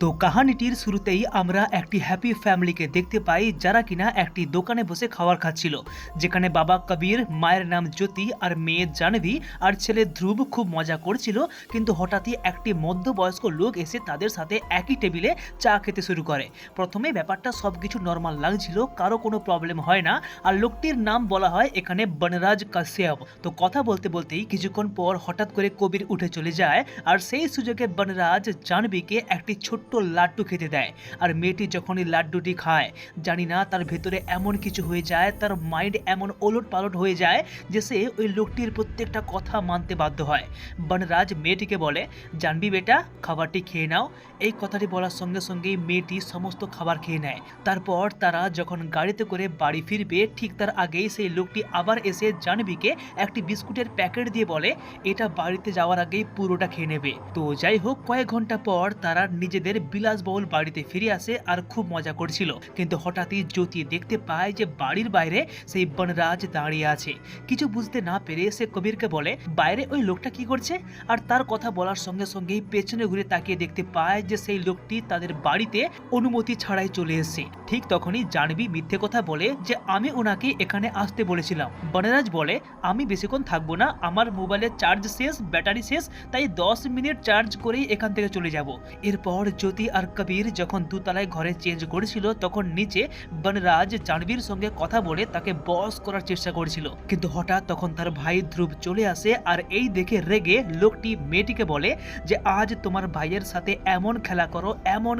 তো কাহিনীটির শুরুতেই আমরা একটি হ্যাপি ফ্যামিলিকে দেখতে পাই যারা কিনা একটি দোকানে বসে খাবার খাচ্ছিল, যেখানে বাবা কবির, মায়ের নাম জ্যোতি আর মেয়ে জাহ্নবী আর ছেলে ধ্রুব খুব মজা করছিল। কিন্তু হঠাৎই একটি মধ্যবয়স্ক লোক এসে তাদের সাথে একই টেবিলে চা খেতে শুরু করে। প্রথমে ব্যাপারটা সবকিছু নর্মাল লাগছিল, কারো কোনো প্রবলেম হয় না। আর লোকটির নাম বলা হয় এখানে বনরাজ কাশ্যপ। তো কথা বলতে বলতেই কিছুক্ষণ পর হঠাৎ করে কবির উঠে চলে যায়, আর সেই সুযোগে বনরাজ জাহ্নবীকে একটি ছোট্ট লাড্ডু খেতে দেয়। আর মেয়েটি যখনই লাড্ডুটি খায়, জানি না তার ভেতরে এমন কিছু হয়ে যায়, তার মাইন্ড এমন ওলট পালট হয়ে যায় যে সে ওই লোকটির প্রত্যেকটা কথা মানতে বাধ্য হয়। বনরাজ মেয়েটিকে বলে, জাহ্নবী বেটা, খাবারটি খেয়ে নাও। এই কথাটি বলার সঙ্গে সঙ্গেই মেয়েটি সমস্ত খাবার খেয়ে নেয়। তারপর তারা যখন গাড়িতে করে বাড়ি ফিরবে, ঠিক তার আগেই সেই লোকটি আবার এসে জাহ্নবীকে একটি বিস্কুটের প্যাকেট দিয়ে বলে, এটা বাড়িতে যাওয়ার আগেই পুরোটা খেয়ে নেবে। তো যাই হোক, কয়েক ঘন্টা পর তারা নিজেদের বিলাসবহুল বাড়িতে ফিরে আসে আর খুব মজা করছিল। কিন্তু হঠাৎই জ্যোতি দেখতে পায় যে বাড়ির বাইরে সেই বনরাজ দাঁড়িয়ে আছে। কিছু বুঝতে না পেরে সে কবিরকে বলে, বাইরে ওই লোকটা কি করছে? আর তার কথা বলার সঙ্গে সঙ্গেই পেছনে ঘুরে তাকিয়ে দেখতে পায় যে সেই লোকটি তাদের বাড়িতে অনুমতি ছাড়াই চলে এসেছে। ঠিক তখনই জাহ্নবী মিথ্যে কথা বলে যে আমি ওনাকে এখানে আসতে বলেছিলাম। বনরাজ বলে, আমি বেশিক্ষণ থাকবো না, আমার মোবাইলের চার্জ শেষ, ব্যাটারি শেষ, তাই 10 মিনিট চার্জ করেই এখান থেকে চলে যাব। এরপর জ্যোতি আর কবির যখন দুতলায় ঘরে চেঞ্জ করেছিল, তখন নিচে বনরাজ জাহ্নবীর সঙ্গে কথা বলে তাকে বস করার চেষ্টা করেছিল। কিন্তু হঠাৎ তখন তার ভাই ধ্রুব চলে আসে, আর এই দেখে রেগে লোকটি মেয়েটিকে বলে যে আজ তোমার ভাইয়ের সাথে এমন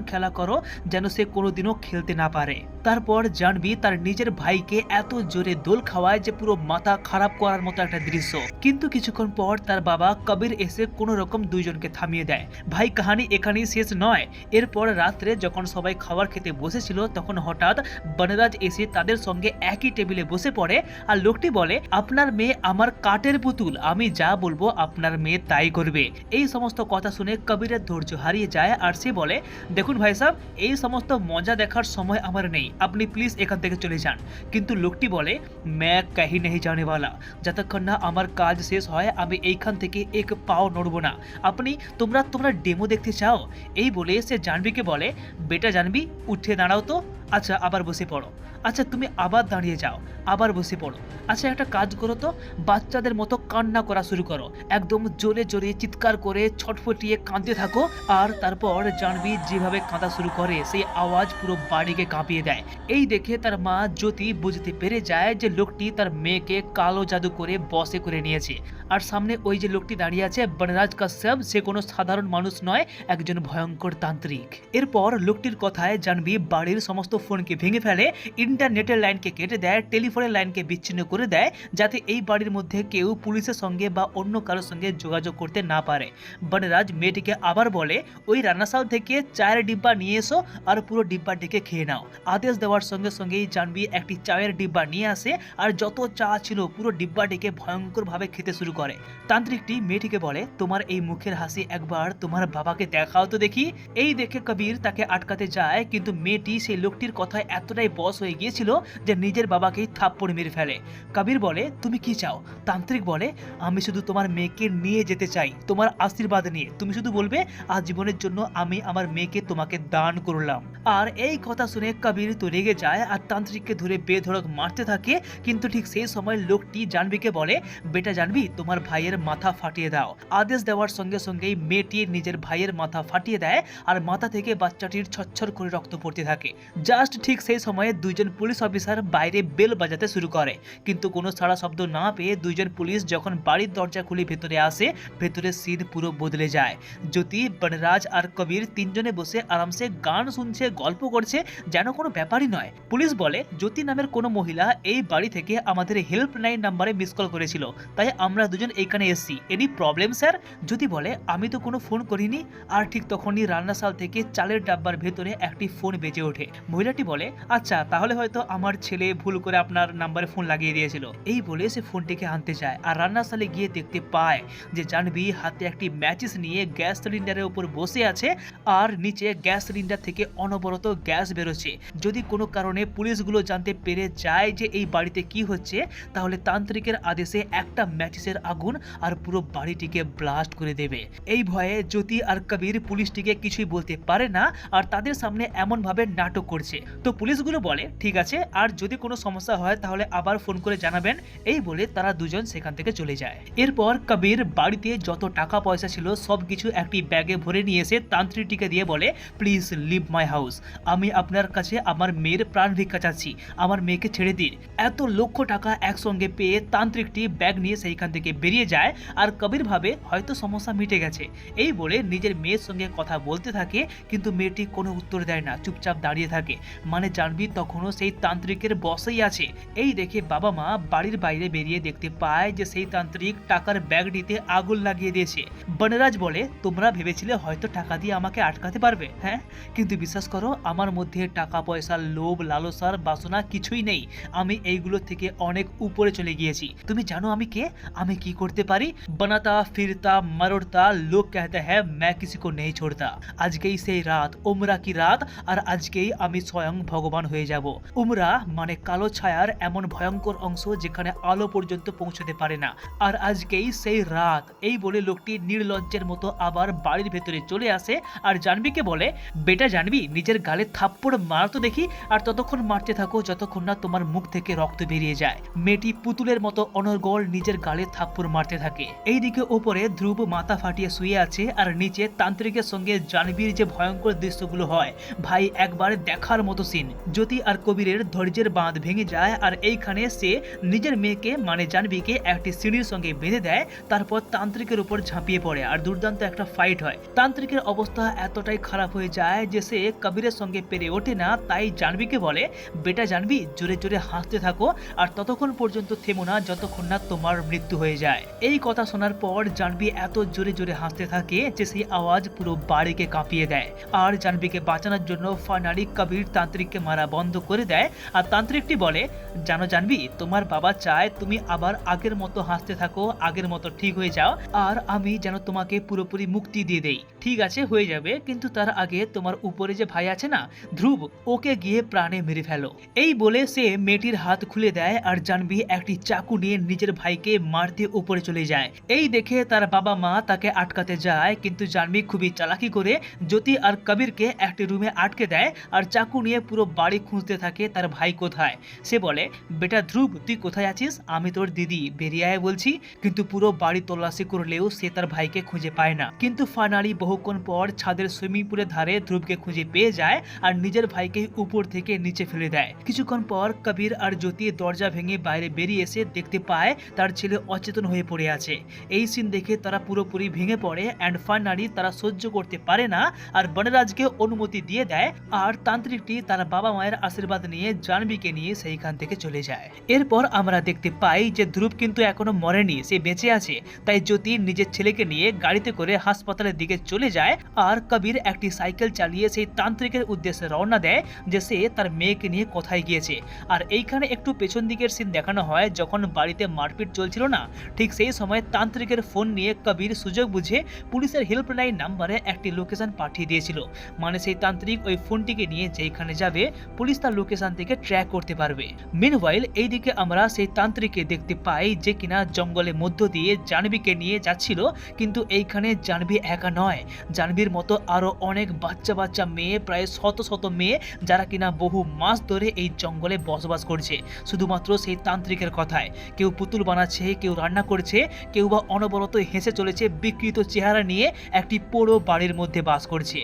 খেলা করো যেন সে কোনোদিনও খেলতে না পারে। তারপর জাহ্নবী তার নিজের ভাইকে এত জোরে দোল খাওয়ায় যে পুরো মাথা খারাপ করার মতো একটা দৃশ্য। কিন্তু কিছুক্ষণ পর তার বাবা কবির এসে কোনো রকম দুইজনকে থামিয়ে দেয়। ভাই, কাহিনী এখানেই শেষ নয়। এরপর রাত্রে যখন সবাই খাবার খেতে বসেছিল, তখন হঠাৎ বনরাজ এসে তাদের সঙ্গে একই টেবিলে বসে পড়ে। আর লোকটি বলে, আপনার মেয়ে আমার কাঠের পুতুল, আমি যা বলবো আপনার মেয়ে তাই করবে। এই সমস্ত কথা শুনে কবিরের ধৈর্য হারিয়ে যায়, আর সে বলে, দেখুন ভাই সাহেব, এই সমস্ত মজা দেখার সময় আমার নেই, আপনি প্লিজ এখান থেকে চলে যান। কিন্তু লোকটি বলে, मैं कहीं नहीं जाने वाला, যতক্ষণ না আমার কাজ শেষ হয় আমি এইখান থেকে এক পাও নড়ব না। আপনি তোমরা ডেমো দেখতে চাও? এই বলে সে জাহ্নবীকে বলে, বেটা জাহ্নবী, উঠে দাঁড়াও তো। আচ্ছা, আবার বসে পড়ো। আচ্ছা, তুমি আবার দাঁড়িয়ে যাও, আবার বসে পড়ো। আচ্ছা, একটা কাজ করো তো, বাচ্চাদের মতো কান্না করা শুরু করো, একদম জোরে জোরে চিৎকার করে ছটফটিয়ে কাঁদতে থাকো। আর তারপর জাহ্নবী যেভাবে কাঁদা শুরু করে, সেই আওয়াজ পুরো বাড়িকে কাঁপিয়ে দেয়। এই দেখে তার মা জ্যোতি বুঝতে পেরে যায় যে লোকটি তার মেয়েকে কালো জাদু করে বশে করে নিয়েছে। আর সামনে ওই যে লোকটি দাঁড়িয়ে আছে, বনরাজ কাশ্যপ, সে কোনো সাধারণ মানুষ নয়, একজন ভয়ঙ্কর তান্ত্রিক। এরপর লোকটির কথায় জাহ্নবী বাড়ির সমস্ত ফোনকে ভেঙে ফেলে, ইন্টারনেটের লাইনকে কেটে দেয়, টেলিফোনের লাইনকে বিচ্ছিন্ন করে দেয়, যাতে এই বাড়ির মধ্যে কেউ পুলিশের সঙ্গে বা অন্য কারোর সঙ্গে যোগাযোগ করতে না পারে। বনরাজ মেয়েটিকে আবার বলে, ওই রান্নাশাল থেকে চায়ের ডিব্বা নিয়ে এসো আর পুরো ডিব্বা ডেকে খেয়ে নাও। আদেশ দেওয়ার সঙ্গে সঙ্গেই জাহ্নবী একটি চায়ের ডিব্বা নিয়ে আসে, আর যত চা ছিল পুরো ডিব্বা ডেকে ভয়ঙ্কর ভাবে খেতে শুরু করে। তান্ত্রিকটি মেয়েটিকে বলে, তোমার এই মুখের হাসি একবার তোমার বাবাকে দেখাও তো দেখি। এই দেখে কবির তাকে আটকাতে যায়, কিন্তু মেয়েটি সেই লোকটির কথায় এতটাই বশ হয়ে গিয়েছিল যে নিজের বাবাকেই থাপ্পড় মেরে ফেলে। কবির বলে, তুমি কি চাও? তান্ত্রিক বলে, আমি শুধু তোমার মেয়েকে নিয়ে যেতে চাই, তোমার আশীর্বাদ নিয়ে। তুমি শুধু বলবে আজীবনের জন্য আমি আমার মেয়েকে তোমাকে দান করলাম। আর এই কথা শুনে কবির তো রেগে যায় আর তান্ত্রিককে ধরে বেধড়ক মারতে থাকে। কিন্তু ঠিক সেই সময় লোকটি জাহ্নবীকে বলে, বেটা জাহ্নবী, তোমার ভাইয়ের মাথা ফাটিয়ে দাও। আদেশ দেওয়ার সঙ্গে সঙ্গেই মেয়েটি নিজের ভাইয়ের মাথা ফাটিয়ে দেয়, আর মাথা থেকে বাচ্চাটির ছচ্ছর করে রক্ত পড়তে থাকে। জাস্ট ঠিক সেই সময়ে দুইজন পুলিশ অফিসার বাইরে বেল বাজাতে শুরু করে, কিন্তু কোনো সাড়া শব্দ না পেয়ে দুইজন পুলিশ যখন বাড়ির দরজা খুলে ভেতরে আসে, ভেতরের সিন পুরো বদলে যায়। জ্যোতি, বনরাজ আর কবির তিনজনে বসে আরামসে গান শুনছে, গল্প করছে, যেন কোনো ব্যাপারই নয়। পুলিশ বলে, জ্যোতি নামের কোনো মহিলা এই বাড়ি থেকে আমাদের হেল্পলাইন নাম্বারে মিস কল করেছিল, তাই আমরা দুজন এইখানে এসেছি। Any problem sir? জ্যোতি বলে, আমি তো কোনো ফোন করিনি। আর ঠিক তখনই রান্নাশাল থেকে চালের ডাব্বার ভেতরে একটি ফোন বেজে ওঠে। মহিলাটি বলে, আচ্ছা তাহলে হয়তো আমার ছেলে ভুল করে আপনার নাম্বারে ফোন লাগিয়ে দিয়েছিল। এই বলে সে ফোনটিকে আনতে যায় আর রান্নাশালে গিয়ে দেখতে পায় যে জাহ্নবী হাতে একটি ম্যাচিস নিয়ে গ্যাস সিলিন্ডারের উপর বসে আছে আর নিচে গ্যাস সিলিন্ডার থেকে অনবরত গ্যাস বেরোচ্ছে। যদি কোনো কারণে পুলিশগুলো জানতে পেরে যায় যে এই বাড়িতে কি হচ্ছে, তাহলে তান্ত্রিকের আদেশে একটা ম্যাচিসের আগুন আর পুরো বাড়িটিকে ব্লাস্ট করে দেবে। এই ভয়ে জ্যোতি আর কবির পুলিশটিকে কিছুই বলতে পারে না আর তাদের সামনে এমন ভাবে নাটক করছে। তো পুলিশগুলো বলে, ঠিক আছে, আর যদি কোনো সমস্যা হয় তাহলে আবার ফোন করে জানাবেন। এই বলে তারা দুজন সেখান থেকে চলে যায়। এরপর কবির বাড়িতে যত টাকা পয়সা ছিল সবকিছু একটি ব্যাগে ভরে নিয়ে এসে তান্ত্রিকটিকে দিয়ে বলে, প্লিজ লিভ মাই হাউস, আমি আপনার কাছে আমার মেয়ের প্রাণ ভিক্ষা চাচ্ছি, আমার মেয়েকে ছেড়ে দিন। এত লক্ষ টাকা একসঙ্গে পেয়ে তান্ত্রিকটি ব্যাগ নিয়ে সেইখান থেকে বেরিয়ে যায় আর কবির ভাবে হয়তো সমস্যা মিটে গেছে। এই বলে নিজের মেয়ের সঙ্গে কথা বলতে থাকে, কিন্তু মেয়েটি কোনো উত্তর দেয় না, চুপচাপ দাঁড়িয়ে থাকে। মানে জাহ্নবী তখনও সেই তান্ত্রিকের বসেই আছে। এই দেখে বাবা মা বাড়ির বাইরে বেরিয়ে দেখতে পায় যে সেই তান্ত্রিক টাকার ব্যাগটিতে আগুন লাগিয়ে দিয়েছে। বনরাজ বলে, তোমরা ভেবেছিলে হয়তো টাকা দিয়ে আমাকে আটকাতে পারবে, হ্যাঁ, কিন্তু বিশ্বাস করো আমার মধ্যে টাকা পয়সার লোভ লালসার বাসনা কিছুই নেই। আমি এইগুলো থেকে অনেক উপরে চলে গিয়েছি। তুমি জানো আমি কে, আমি কি করতে পারি? বানাতা ফিরতা মরোড়তা লোক कहता है मैं किसी को नहीं छोड़ता। আজকেই সেই রাত, উমরা কি রাত, আর আজকেই আমি স্বয়ং ভগবান হয়ে যাব। উমরা মানে কালো ছায়ার এমন ভয়ঙ্কর অংশ যেখানে আলো পর্যন্ত পৌঁছতে পারে না, আর আজকেই সেই রাত। এই বলে লোকটি নির্লজ্জের মতো আবার বাড়ির ভেতরে চলে আসে আর জাহ্নবীকে বলে, বেটা জাহ্নবী নিজের গালে থাপ্পড় মার তো দেখি, আর ততক্ষণ মারতে থাকো যতক্ষণ না তোমার মুখ থেকে রক্ত বেরিয়ে যায়। মেয়েটি পুতুলের মতো অনর্গল নিজের গালে থাপ্পড় মারতে থাকে। এইদিকে ওপরে ধ্রুব মাথা ফাটিয়ে শুয়ে আছে আর নিচে তান্ত্রিকের সঙ্গে জাহ্নবীর যে ভয়ঙ্কর দৃশ্যগুলো হয় ভাই একবারে দেখার মতো সিন। জ্যোতি আর কবিরের ধৈর্যের বাঁধ ভেঙে যায় আর এইখানে সে নিজের মেয়েকে মানে জাহ্নবীকে একটি সিঁড়ির সঙ্গে বেঁধে দেয়, তারপর তান্ত্রিকের উপর ঝাঁপিয়ে পড়ে আর দুর্দান্ত একটা ফাইট হয়। তান্ত্রিকের অবস্থা এতটাই খারাপ হয়ে যায় যে সে কবিরের সঙ্গে পেরে ওঠে না, তাই জাহ্নবীকে বলে, বেটা জাহ্নবী জোরে জোরে হাসতে থাকো আর ততক্ষণ পর্যন্ত থেমো না যতক্ষণ না তোমার মৃত্যু হয়ে যায়। এই কথা শোনার পর জাহ্নবী এত জোরে জোরে হাসতে থাকে যে সেই আওয়াজ পুরো বাড়িকে কাঁপিয়ে দেয়। আর জাহ্নবীকে বাঁচানোর জন্য ফাইনালি কবির তান্ত্রিককে মারা বন্ধ করে দেয় আর তান্ত্রিকটি বলে, জানো জাহ্নবী তোমার বাবা চায় তুমি আবার আগের মতো হাসতে থাকো, আগের মতো ঠিক হয়ে যাও, আর আমি যেন তোমাকে পুরোপুরি মুক্তি দিয়ে দেই। ঠিক আছে হয়ে যাবে, কিন্তু তার আগে তোমার উপরে যে ভাই আছে না ধ্রুব, ওকে গিয়ে প্রাণে মেরে ফেলো। এই বলে সে মেয়েটির হাত খুলে দেয় আর জাহ্নবী একটি চাকু নিয়ে নিজের ভাইকে মারতে উপরে চলে যায়। এই দেখে তার বাবা মা তাকে আটকাতে যায়, কিন্তু জাহ্নবী খুবই চালাকি করে জ্যোতি আর কবিরকে একটি রুমে আটকে দেয় আর চাকু নিয়ে পুরো বাড়ি খুঁজতে থাকে তার ভাই কোথায়। সে বলে, বেটা ধ্রুব তুই কোথায় আছিস, আমি তোর দিদি, বেরিয়ে আয় বলছি। কিন্তু পুরো বাড়ি তল্লাশি করলেও সে তার ভাইকে খুঁজে পায় না। কিন্তু ফাইনালি বহুক্ষণ পর ছাদের সুইমিং পুলের ধারে ধ্রুবকে খুঁজে পেয়ে যায় আর নিজের ভাইকে উপর থেকে নিচে ফেলে দেয়। কিছুক্ষণ পর কবির আর জ্যোতি দরজা ভেঙে বাইরে বেরিয়ে এসে দেখতে পায় তার ছেলে অচেতন হয়ে পড়ে আছে। এই সিন দেখে তারা পুরোপুরি ভেঙে পড়ে অ্যান্ড ফাইনালি তারা সহ্য করতে পারে না আর বনরাজকে অনুমতি দিয়ে দেয় আর তান্ত্রিকটি তার বাবা মায়ের আশীর্বাদ নিয়ে জাহ্নবীকে নিয়ে সেইখান থেকে চলে যায়। এরপর আমরা দেখতে পাই যে ধ্রুব কিন্তু এখনো মরেনি, সে বেঁচে আছে। তাই জ্যোতি নিজের ছেলেকে নিয়ে গাড়িতে করে হাসপাতালের দিকে চলে যায় আর কবির একটি সাইকেল চালিয়ে সেই তান্ত্রিকের উদ্দেশ্যে রওনা দেয় যে সে তার মেয়েকে নিয়ে কোথায় গিয়েছে। আর এইখানে একটু পেছন দিকের সিন দেখানো হয়, যখন বাড়িতে মারপিট চলছিল না ঠিক সেই সময় তান্ত্রিকের ফোন নিয়ে কবির সুযোগ বুঝে পুলিশের হেল্পলাইন নাম্বারে একটি লোকেশন পাঠিয়ে দিয়েছিল। মানে সেই তান্ত্রিক ওই ফোনটিকে নিয়ে যেখানে যাবে পুলিশ তার লোকেশন থেকে ট্র্যাক করতে পারবে। মিনওয়াইল এইদিকে আমরা সেই তান্ত্রিককে দেখতে পাই যে কিনা জঙ্গলের মধ্য দিয়ে জাহ্নবীকে নিয়ে যাচ্ছিল, কিন্তু এইখানে জাহ্নবী একা নয়, জাহ্নবীর মতো আরো অনেক বাচ্চা বাচ্চা মেয়ে, প্রায় শত শত মেয়ে যারা কিনা বহু মাস ধরে এই জঙ্গলে বসবাস করছে শুধুমাত্র সেই তান্ত্রিকের কথায়। কেউ পুতুল বানাচ্ছে, কেউ রান্না করছে, কেউ বা অনবরত হেসে চলেছে বিকৃত চেহারা নিয়ে একটি পোড়ো বাড়ির মধ্যে বাস করছে।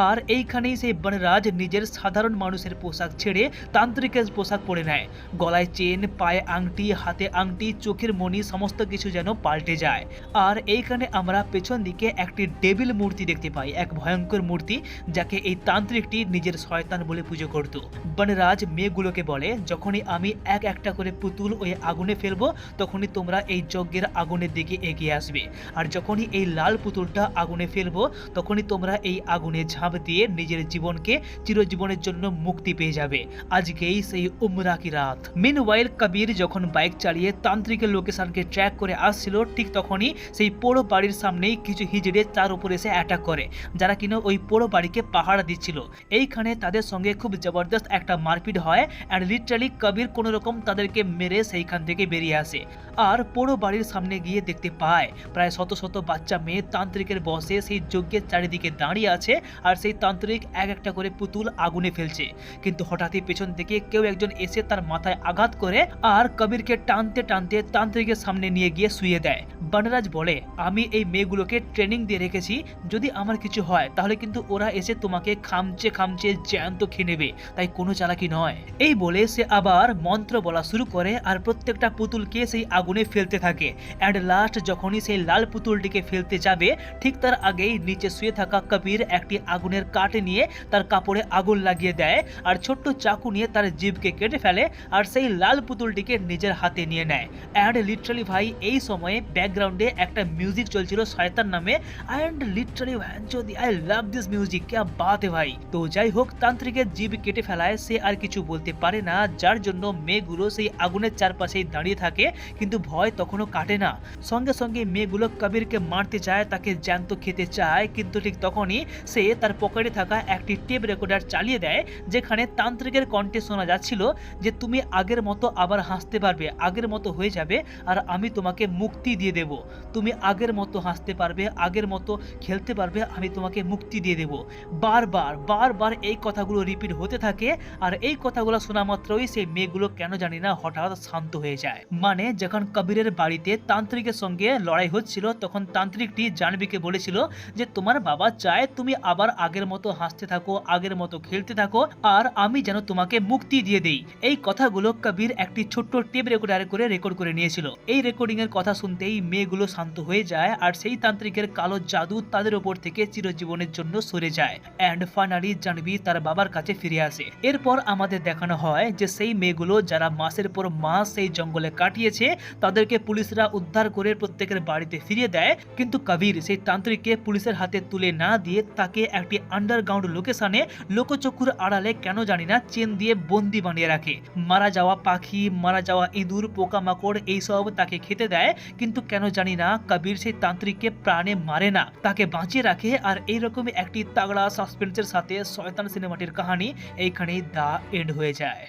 আর এইখানেই সেই বনরাজ নিজের সাধারণ মানুষের পোশাক ছেড়ে তান্ত্রিকের পোশাক পরে নেয়। গলায় চেন, পায়ে আংটি, হাতে আংটি, চোখের মণি সমস্ত কিছু যেন পাল্টে যায়। আর এইখানে আমরা পেছন দিকে একটি ডেভিল মূর্তি দেখতে পাই, এক ভয়ঙ্কর মূর্তি যাকে এই তান্ত্রিকটি নিজের শয়তান বলে পুজো করত। বনরাজ মেয়েগুলোকে বলে, যখনই আমি এক একটা করে পুতুল ওই আগুনে ফেলবো তখনই তোমরা এই যজ্ঞের আগুনের দিকে এগিয়ে আসবে, আর যখনই এই লাল পুতুলটা আগুনে ফেলবো তখনই তোমরা এই আগুনে ঝাঁপ দিয়ে নিজের জীবনকে চিরজীবনের জন্য মুক্তি পেয়ে যাবে। আজকেই সেই উমরা কি রাত। মিনওয়াইল কবির যখন বাইক চালিয়ে তান্ত্রিকের লোকেশনকে ট্র্যাক করে আসছিল, ঠিক তখনই সেই পোড়ো বাড়ির সামনেই কিছু হিজড়ে তার উপর এসে অ্যাটাক করে, যারা কিনা ওই পোড়ো বাড়িকে পাহারা দিচ্ছিল। এইখানে তাদের সঙ্গে খুব জবরদস্ত একটা মারপিট হয় অ্যান্ড লিটারালি কবির কোনো রকম তাদেরকে মেরে সেইখান থেকে বেরিয়ে আসে। আর পোড়ো বাড়ির সামনে গিয়ে দেখতে পায় প্রায় শত শত বাচ্চা মেয়ে তান্ত্রিকের বসে সেই যজ্ঞের চারিদিকে দাঁড়িয়ে আছে, আর সেই তান্ত্রিক এক একটা করে পুতুল আগুনে ফেলছে। কিন্তু হঠাৎই পেছন থেকে কেউ একজন এসে তার মাথায় আঘাত করে আর কবিরকে টানতে টানতে তান্ত্রিকের সামনে নিয়ে গিয়ে শুয়ে দেয়। বনরাজ বলে, আমি এই মেয়েগুলোকে ট্রেনিং দিয়ে রেখেছি, যদি আমার কিছু হয় তাহলে কিন্তু ওরা এসে তোমাকে খামচে খামচে জ্যান্ত খেয়ে নেবে, তাই কোনো চালাকি নয়। এই বলে সে আবার মন্ত্র বলা শুরু করে আর প্রত্যেকটা পুতুলকে সেই আগুনে ফেলতে থাকে। অ্যান্ড লাস্ট যখনই সেই লাল পুতুলটিকে ফেলতে যাবে, ঠিক তার আগেই নিচে শুয়ে থাকা কবির একটি আগুনের কাঠে নিয়ে তার কাপড়ে আগুন লাগিয়ে দেয় আর ছোট্ট চাকু নিয়ে তার জিভকে কেটে ফেলে আর সেই লাল পুতুলটিকে নিজের হাতে নিয়ে নেয়। অ্যান্ড লিটারালি ভাই এই সময়ে ব্যাকগ্রাউন্ডে একটা মিউজিক চলছিল শয়তান নামে, and literally I love this music, क्या बात है ভাই। তো যাই হোক, তান্ত্রিকের জিভ কেটে ফেলায় সে আর কিছু বলতে পারে না, যার জন্য মেয়েগুলো সেই আগুনের চারপাশেই দাঁড়িয়ে থাকে, কিন্তু ভয় তখনও কাটে না। সঙ্গে সঙ্গে মেয়েগুলো কবিরকে মারতে চায়, তাকে জ্যান্ত খেতে চায়, কিন্তু ঠিক তখনই সে তার পকেটে থাকা একটি টেপ রেকর্ডার চালিয়ে দেয়, যেখানে তান্ত্রিকের কণ্ঠে শোনা যাচ্ছিল যে তুমি আগের মতো আবার হাসতে পারবে, আগের মতো হয়ে যাবে, আর আমি তোমাকে মুক্তি দিয়ে দেব। তুমি আগের মতো হাসতে পারবে, আগের মতো খেলতে পারবে, আমি তোমাকে মুক্তি দিয়ে দেব। বারবার বারবার এই কথাগুলো রিপিট হতে থাকে, আর এই কথাগুলো শোনা মাত্রই সেই মেয়েগুলো কেন জানি না হঠাৎ শান্ত হয়ে যায়। মানে যখন কবিরের বাড়িতে তান্ত্রিকের সঙ্গে লড়াই হচ্ছিল, তখন তান্ত্রিকটি জাহ্নবীকে বলেছিল যে তোমার বাবা চায় তুমি আবার আগের মতো হাসতে থাকো, আগের মতো খেলতে থাকো, আর আমি যেন তোমাকে মুক্তি দিয়ে দেই। এই কথাগুলো কবির একটি ছোট্ট টেপ রেকর্ডারে করে রেকর্ড করে নিয়েছিল। এই রেকর্ডিং এর কথা শুনতেই মেয়েগুলো শান্ত হয়ে যায়, আর সেই তান্ত্রিকের কালো জাদু তাদের উপর থেকে চিরজীবনের জন্য সরে যায়। এন্ড ফাইনালি জাহ্নবী তার বাবার কাছে ফিরে আসে। এরপর আমাদের দেখানো হয় যে সেই মেয়েগুলো যারা মাসের পর মাস সেই জঙ্গলে কাটিয়েছে, তাদেরকে পুলিশরা উদ্ধার করে প্রত্যেকের বাড়িতে ফিরিয়ে দেয়, কিন্তু কবির সেই তান্ত্রিককে পুলিশের হাতে তুলে না দিয়ে তাকে একটি আন্ডারগ্রাউন্ড লোকেশনে লোকচক্ষুর আড়ালে কেন জানি না চেন দিয়ে বন্দি বানিয়ে রাখে। মারা যাওয়া পাখি, মারা যাওয়া ইঁদুর, পোকামাকড় এইসব তাকে খেতে দেয়, কিন্তু কেন জানি না কবির সেই তান্ত্রিককে প্রাণে মারে না, তাকে বাঁচিয়ে রাখে। আর এইরকমই একটি তাগড়া সাসপেন্সের সাথে শয়তান সিনেমাটির কাহিনী এইখানেই দা এন্ড হয়ে যায়।